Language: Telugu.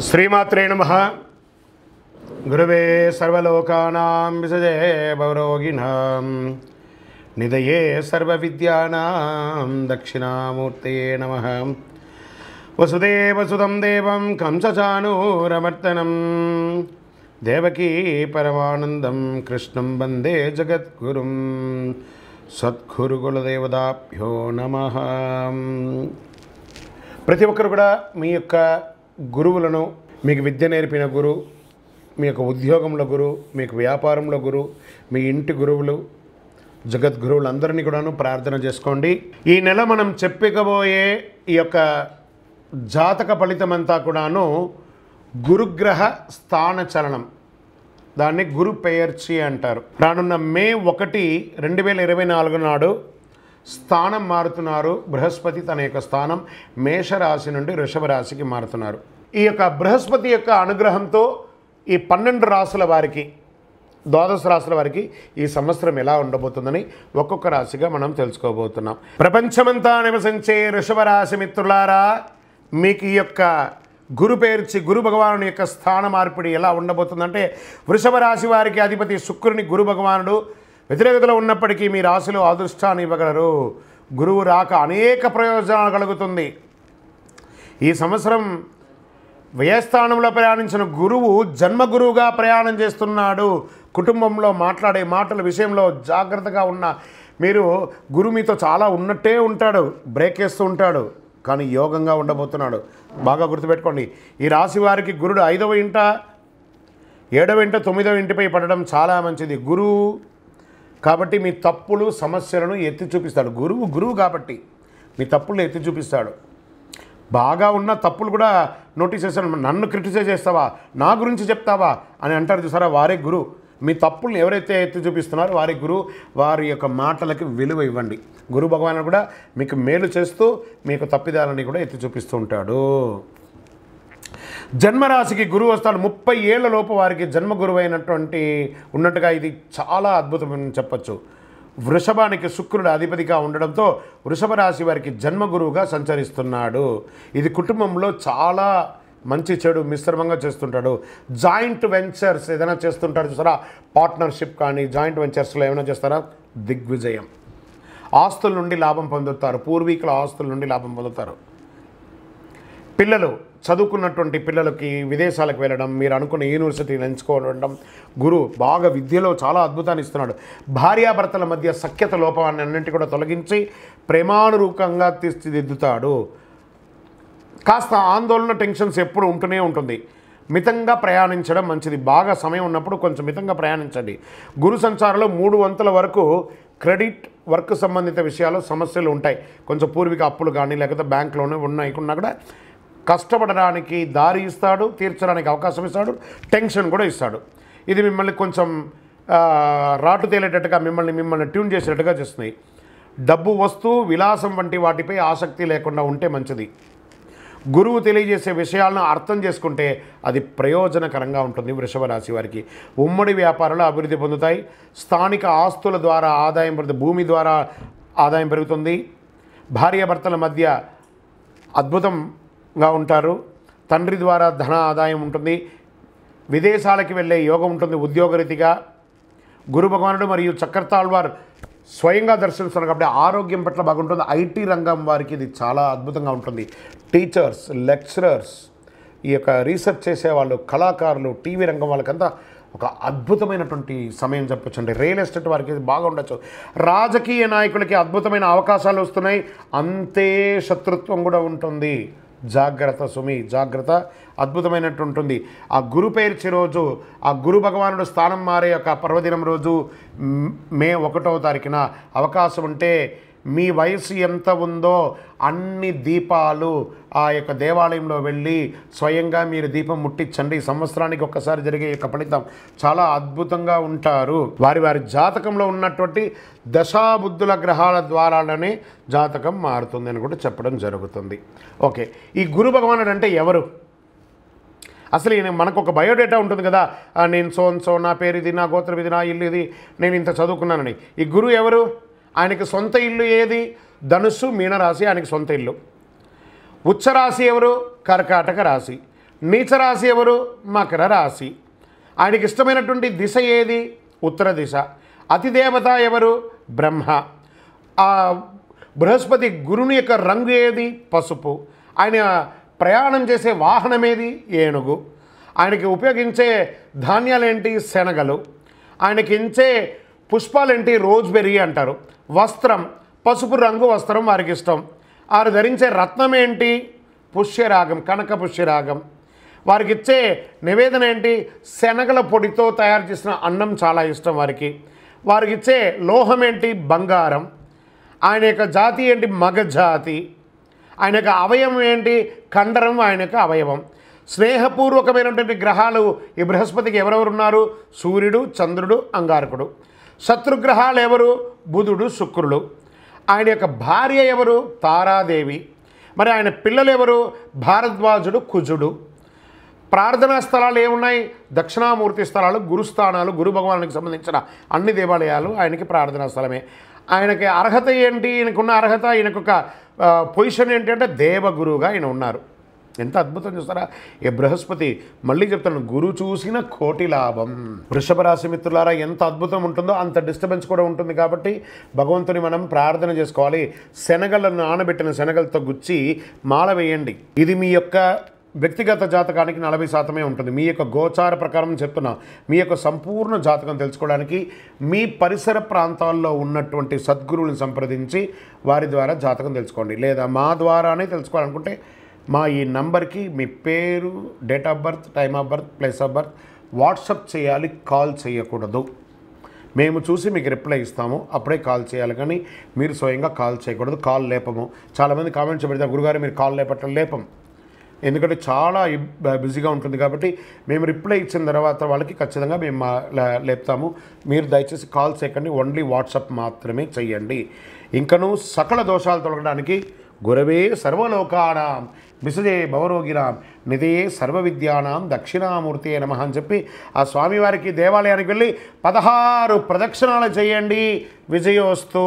శ్రీమాత్రే నమః. గురవే సర్వలోకానాం విసజే భవరోగిణాం నిదయే సర్వవిద్యానాం దక్షిణామూర్తయే నమః. వసుదేవసుతం దేవం కంసచానూరమర్దనం దేవకీ పరమానందం కృష్ణం వందే జగద్గురుం. సద్గురుకులదేవతాభ్యో నమః. ప్రతి ఒక్కరు కూడా మీ యొక్క గురువులను, మీకు విద్య నేర్పిన గురు, మీ యొక్క ఉద్యోగంలో గురు, మీకు వ్యాపారంలో గురు, మీ ఇంటి గురువులు, జగద్గురువులందరినీ కూడాను ప్రార్థన చేసుకోండి. ఈ నెల మనం చెప్పబోయే ఈ యొక్క జాతక ఫలితమంతా కూడాను గురుగ్రహ స్థాన చలనం, దాన్ని గురు పెయర్చి అంటారు. రానున్న మే 1, 2024 నాడు స్థానం మారుతున్నారు. బృహస్పతి తన యొక్క స్థానం మేషరాశి నుండి వృషభ రాశికి మారుతున్నారు. ఈ యొక్క బృహస్పతి యొక్క అనుగ్రహంతో ఈ 12 రాశుల వారికి, ద్వాదశ రాశుల వారికి ఈ సంవత్సరం ఎలా ఉండబోతుందని ఒక్కొక్క రాశిగా మనం తెలుసుకోబోతున్నాం. ప్రపంచమంతా నివసించే వృషభ రాశి మిత్రులారా, మీకు ఈ యొక్క గురు పేర్చి గురు భగవానుడి యొక్క స్థాన మార్పిడి ఎలా ఉండబోతుందంటే, వృషభ రాశి వారికి అధిపతి శుక్రుని గురు భగవానుడు వ్యతిరేకతలో ఉన్నప్పటికీ మీ రాశిలో అదృష్టాన్ని ఇవ్వగలరు. గురువు రాక అనేక ప్రయోజనాలు కలుగుతుంది. ఈ సంవత్సరం వ్యయస్థానంలో ప్రయాణించిన గురువు జన్మగురువుగా ప్రయాణం చేస్తున్నాడు. కుటుంబంలో మాట్లాడే మాటల విషయంలో జాగ్రత్తగా ఉన్న మీరు, గురువు మీతో చాలా ఉన్నట్టే ఉంటాడు, బ్రేక్ వేస్తూ ఉంటాడు, కానీ యోగంగా ఉండబోతున్నాడు. బాగా గుర్తుపెట్టుకోండి. ఈ రాశి వారికి గురుడు 5వ ఇంట, 7వ ఇంట, 9వ ఇంటిపై పడడం చాలా మంచిది. గురువు కాబట్టి మీ తప్పులు సమస్యలను ఎత్తి చూపిస్తాడు. గురువు కాబట్టి మీ తప్పులను ఎత్తి చూపిస్తాడు. బాగా ఉన్న తప్పులు కూడా నోటీస్ చేస్తాడు. నన్ను క్రిటిసైజ్ చేస్తావా, నా గురించి చెప్తావా అని అంటారు చూసారా, వారే గురువు. మీ తప్పులను ఎవరైతే ఎత్తి చూపిస్తున్నారో వారి గురువు. వారి యొక్క మాటలకి విలువ ఇవ్వండి. గురు భగవానుడు కూడా మీకు మేలు చేస్తూ మీకు తప్పిదాలని కూడా ఎత్తి చూపిస్తూ ఉంటాడు. జన్మరాశికి గురువు వస్తాడు. 30 ఏళ్ల లోపు వారికి జన్మ గురువు అయినటువంటి ఉన్నట్టుగా ఇది చాలా అద్భుతమని చెప్పచ్చు. వృషభానికి శుక్రుడు అధిపతిగా ఉండడంతో వృషభ రాశి వారికి జన్మ గురువుగా సంచరిస్తున్నాడు. ఇది కుటుంబంలో చాలా మంచి చెడు మిశ్రమంగా చేస్తుంటాడు. జాయింట్ వెంచర్స్ ఏదైనా చేస్తుంటారు చూసారా, పార్ట్నర్షిప్ కానీ జాయింట్ వెంచర్స్లో ఏమైనా చేస్తారా, దిగ్విజయం. ఆస్తుల నుండి లాభం పొందుతారు. పూర్వీకుల ఆస్తుల నుండి లాభం పొందుతారు. పిల్లలు, చదువుకున్నటువంటి పిల్లలకి విదేశాలకు వెళ్ళడం, మీరు అనుకున్న యూనివర్సిటీని ఎంచుకోవడం, గురువు బాగా విద్యలో చాలా అద్భుతాన్ని ఇస్తున్నాడు. భార్యాభర్తల మధ్య సఖ్యత లోపాన్ని అన్నింటి కూడా తొలగించి ప్రేమానురూపంగా తీర్చిదిద్దుతాడు. కాస్త ఆందోళన, టెన్షన్స్ ఎప్పుడు ఉంటూనే ఉంటుంది. మితంగా ప్రయాణించడం మంచిది. బాగా సమయం ఉన్నప్పుడు కొంచెం మితంగా ప్రయాణించండి. గురు సంచారంలో 3 వంతుల వరకు క్రెడిట్, వర్క్ సంబంధిత విషయాలు సమస్యలు ఉంటాయి. కొంచెం పూర్వీక అప్పులు కానీ లేకపోతే బ్యాంకులోనే ఉన్నా కూడా కష్టపడడానికి దారి ఇస్తాడు, తీర్చడానికి అవకాశం ఇస్తాడు, టెన్షన్ కూడా ఇస్తాడు. ఇది మిమ్మల్ని కొంచెం రాటు తేలేటట్టుగా మిమ్మల్ని ట్యూన్ చేసేటట్టుగా చేస్తుంది. డబ్బు, వస్తువు, విలాసం వంటి వాటిపై ఆసక్తి లేకుండా ఉంటే మంచిది. గురువు తెలియజేసే విషయాలను అర్థం చేసుకుంటే అది ప్రయోజనకరంగా ఉంటుంది. వృషభ రాశి వారికి ఉమ్మడి వ్యాపారాలు అభివృద్ధి పొందుతాయి. స్థానిక ఆస్తుల ద్వారా ఆదాయం పెరుగుతుంది. భూమి ద్వారా ఆదాయం పెరుగుతుంది. భార్యాభర్తల మధ్య అద్భుతంగా ఉంటారు. తండ్రి ద్వారా ధన ఆదాయం ఉంటుంది. విదేశాలకి వెళ్ళే యోగం ఉంటుంది. ఉద్యోగరీతిగా గురు భగవానుడు మరియు చక్రతాళ్వార్ స్వయంగా దర్శిస్తున్నారు కాబట్టి ఆరోగ్యం పట్ల బాగుంటుంది. ఐటీ రంగం వారికి ఇది చాలా అద్భుతంగా ఉంటుంది. టీచర్స్, లెక్చరర్స్, ఈ యొక్క రీసెర్చ్ చేసేవాళ్ళు, కళాకారులు, టీవీ రంగం వాళ్ళకంతా ఒక అద్భుతమైనటువంటి సమయం చెప్పొచ్చు. అంటే రియల్ ఎస్టేట్ వారికి ఇది బాగా ఉండొచ్చు. రాజకీయ నాయకులకి అద్భుతమైన అవకాశాలు వస్తున్నాయి. అంతే శత్రుత్వం కూడా ఉంటుంది. జాగ్రత్త సుమి, జాగ్రత్త. అద్భుతమైనట్టు ఉంటుంది. ఆ గురు పేర్చి రోజు, ఆ గురు భగవానుడు స్థానం మారే యొక్క పర్వదినం రోజు మే 1వ తారీఖున అవకాశం ఉంటే మీ వయసు ఎంత ఉందో అన్ని దీపాలు ఆ యొక్క దేవాలయంలో వెళ్ళి స్వయంగా మీరు దీపం ముట్టించండి. సంవత్సరానికి ఒక్కసారి జరిగే యొక్క ఫలితం చాలా అద్భుతంగా ఉంటారు. వారి వారి జాతకంలో ఉన్నటువంటి దశాబుద్ధుల గ్రహాల ద్వారానే జాతకం మారుతుంది అని కూడా చెప్పడం జరుగుతుంది. ఓకే, ఈ గురు భగవానుడు అంటే ఎవరు? అసలు మనకు ఒక బయోడేటా ఉంటుంది కదా, నేను సో నా పేరు ఇది, నా గోత్రం ఇది, నా ఇల్లు ఇది, నేను ఇంత చదువుకున్నానని. ఈ గురువు ఎవరు? ఆయనకి సొంత ఇల్లు ఏది? ధనుస్సు, మీనరాశి ఆయనకి సొంత ఇల్లు. ఉచ్చరాశి ఎవరు? కర్కాటక రాశి. నీచరాశి ఎవరు? మకర రాశి. ఆయనకి ఇష్టమైనటువంటి దిశ ఏది? ఉత్తర దిశ. అతిదేవత ఎవరు? బ్రహ్మ. ఆ బృహస్పతి గురుని యొక్క రంగు ఏది? పసుపు. ఆయన ప్రయాణం చేసే వాహనం ఏది? ఏనుగు. ఆయనకి ఉపయోగించే ధాన్యాలేంటి? శనగలు. ఆయనకి ఇచ్చే పుష్పాలేంటి? రోజ్బెర్రీ అంటారు. వస్త్రం పసుపు రంగు వస్త్రం వారికి ఇష్టం. వారు ధరించే రత్నం ఏంటి? పుష్యరాగం, కనక పుష్యరాగం. వారికి ఇచ్చే నివేదన ఏంటి? శనగల పొడితో తయారు చేసిన అన్నం చాలా ఇష్టం వారికి. వారికి ఇచ్చే లోహం ఏంటి? బంగారం. ఆయన యొక్క జాతి ఏంటి? మగ జాతి. ఆయన యొక్క అవయవం ఏంటి? కండరం ఆయన యొక్క అవయవం. స్నేహపూర్వకమైనటువంటి గ్రహాలు ఈ బృహస్పతికి ఎవరెవరు ఉన్నారు? సూర్యుడు, చంద్రుడు, అంగారకుడు. శత్రుగ్రహాలు ఎవరు? బుధుడు, శుక్రుడు. ఆయన యొక్క భార్య ఎవరు? తారాదేవి. మరి ఆయన పిల్లలు ఎవరు? భారద్వాజుడు, కుజుడు. ప్రార్థనా స్థలాలు ఏమున్నాయి? దక్షిణామూర్తి స్థలాలు, గురుస్థానాలు, గురు భగవానికి సంబంధించిన అన్ని దేవాలయాలు ఆయనకి ప్రార్థనా స్థలమే. ఆయనకి అర్హత ఏంటి? ఈయనకున్న అర్హత, ఈయనకొక పొజిషన్ ఏంటంటే దేవగురువుగా ఆయన ఉన్నారు. ఎంత అద్భుతం చూస్తారా ఈ బృహస్పతి. మళ్ళీ చెప్తాను, గురు చూసిన కోటి లాభం. వృషభ రాశి మిత్రులారా, ఎంత అద్భుతం ఉంటుందో అంత డిస్టర్బెన్స్ కూడా ఉంటుంది. కాబట్టి భగవంతుని మనం ప్రార్థన చేసుకోవాలి. శనగలను నానబెట్టిన శనగలతో గుచ్చి మాల వేయండి. ఇది మీ యొక్క వ్యక్తిగత జాతకానికి 40% ఉంటుంది. మీ యొక్క గోచార ప్రకారం చెప్తున్నా. మీ యొక్క సంపూర్ణ జాతకం తెలుసుకోవడానికి మీ పరిసర ప్రాంతాల్లో ఉన్నటువంటి సద్గురువులను సంప్రదించి వారి ద్వారా జాతకం తెలుసుకోండి. లేదా మా ద్వారానే తెలుసుకోవాలనుకుంటే మా ఈ నంబర్కి మీ పేరు, date of birth, time of birth, place of birth WhatsApp చేయాలి. కాల్ చేయకూడదు. మేము చూసి మీకు రిప్లై ఇస్తాము, అప్పుడే కాల్ చేయాలి. కానీ మీరు స్వయంగా కాల్ చేయకూడదు. కాల్ లేపము. చాలామంది కామెంట్స్ పెడతారు, గురుగారు మీరు కాల్ లేపటం. లేపం. ఎందుకంటే చాలా బిజీగా ఉంటుంది. కాబట్టి మేము రిప్లై ఇచ్చిన తర్వాత వాళ్ళకి ఖచ్చితంగా మేము లేపుతాము. మీరు దయచేసి కాల్ చేయకండి. ఓన్లీ వాట్సాప్ మాత్రమే చెయ్యండి. ఇంకనూ సకల దోషాలు తొలగడానికి గురవే సర్వలోకానాం విసజే భవరోగినాం నిధే సర్వ విద్యానాం దక్షిణామూర్తి నమః అని చెప్పి ఆ స్వామివారికి దేవాలయానికి వెళ్ళి 16 ప్రదక్షిణాలు చేయండి. విజయోస్తు.